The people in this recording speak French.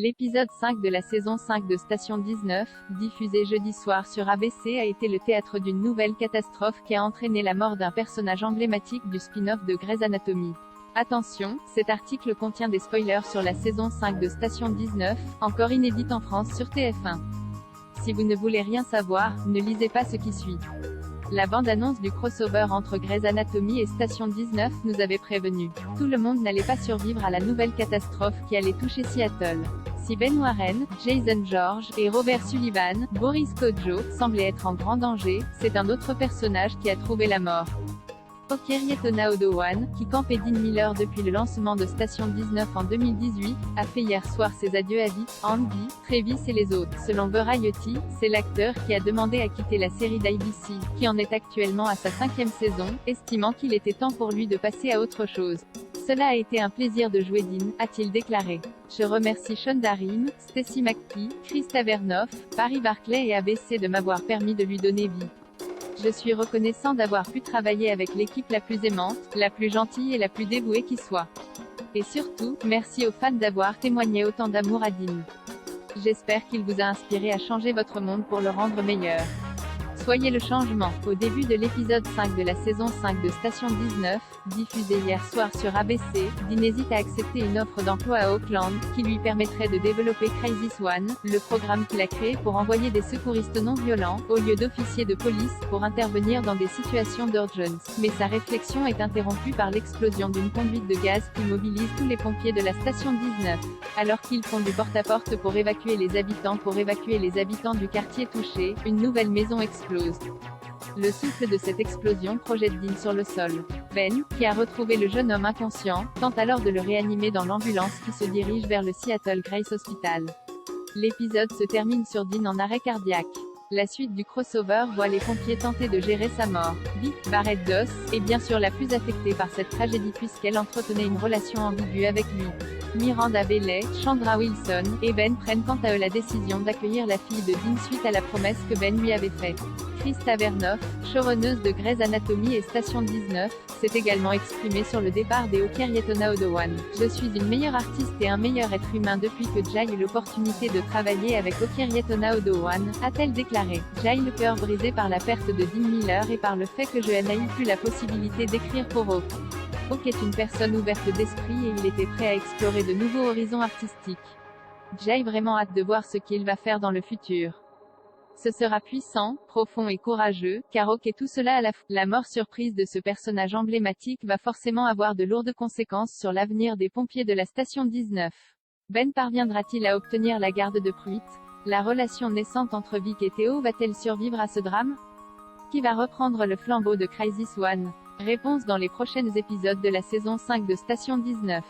L'épisode 5 de la saison 5 de Station 19, diffusé jeudi soir sur ABC, a été le théâtre d'une nouvelle catastrophe qui a entraîné la mort d'un personnage emblématique du spin-off de Grey's Anatomy. Attention, cet article contient des spoilers sur la saison 5 de Station 19, encore inédite en France sur TF1. Si vous ne voulez rien savoir, ne lisez pas ce qui suit. La bande-annonce du crossover entre Grey's Anatomy et Station 19 nous avait prévenu. Tout le monde n'allait pas survivre à la nouvelle catastrophe qui allait toucher Seattle. Si Ben Warren, Jason George et Robert Sullivan, Boris Kodjoe, semblaient être en grand danger, c'est un autre personnage qui a trouvé la mort. Okerietona Odowan, qui campait Dean Miller depuis le lancement de Station 19 en 2018, a fait hier soir ses adieux à Vic, Andy, Travis et les autres. Selon Variety, c'est l'acteur qui a demandé à quitter la série d'ABC, qui en est actuellement à sa 5e saison, estimant qu'il était temps pour lui de passer à autre chose. Cela a été un plaisir de jouer Dean, a-t-il déclaré. Je remercie Shonda Rhimes, Stacey McPhee, Chris Tavernoff, Barry Barclay et ABC de m'avoir permis de lui donner vie. Je suis reconnaissant d'avoir pu travailler avec l'équipe la plus aimante, la plus gentille et la plus dévouée qui soit. Et surtout, merci aux fans d'avoir témoigné autant d'amour à Dean. J'espère qu'il vous a inspiré à changer votre monde pour le rendre meilleur. Soyez le changement. Au début de l'épisode 5 de la saison 5 de Station 19, diffusé hier soir sur ABC, Dean hésite à accepter une offre d'emploi à Oakland, qui lui permettrait de développer Crisis One, le programme qu'il a créé pour envoyer des secouristes non violents, au lieu d'officiers de police, pour intervenir dans des situations d'urgence. Mais sa réflexion est interrompue par l'explosion d'une conduite de gaz qui mobilise tous les pompiers de la Station 19. Alors qu'ils font du porte-à-porte pour évacuer les habitants du quartier touché, une nouvelle maison explose. Le souffle de cette explosion projette Dean sur le sol. Ben, qui a retrouvé le jeune homme inconscient, tente alors de le réanimer dans l'ambulance qui se dirige vers le Seattle Grace Hospital. L'épisode se termine sur Dean en arrêt cardiaque. La suite du crossover voit les pompiers tenter de gérer sa mort. Vic, Barrett Doss, est bien sûr la plus affectée par cette tragédie puisqu'elle entretenait une relation ambiguë avec lui. Miranda Bailey, Chandra Wilson, et Ben prennent quant à eux la décision d'accueillir la fille de Dean suite à la promesse que Ben lui avait faite. Chris Tavernoff, showrunneuse de Grey's Anatomy et Station 19, s'est également exprimée sur le départ des Okerietona Odowan. Je suis une meilleure artiste et un meilleur être humain depuis que Jai eut l'opportunité de travailler avec Okerietona Odowan, a-t-elle déclaré. Jai le cœur brisé par la perte de Dean Miller et par le fait que je n'ai eu plus la possibilité d'écrire pour Oak. Oak est une personne ouverte d'esprit et il était prêt à explorer de nouveaux horizons artistiques. J'ai vraiment hâte de voir ce qu'il va faire dans le futur. Ce sera puissant, profond et courageux, car Oak est tout cela à la fois. La mort surprise de ce personnage emblématique va forcément avoir de lourdes conséquences sur l'avenir des pompiers de la Station 19. Ben parviendra-t-il à obtenir la garde de Pruitt? La relation naissante entre Vic et Theo va-t-elle survivre à ce drame? Qui va reprendre le flambeau de Crisis One? Réponse dans les prochains épisodes de la saison 5 de Station 19.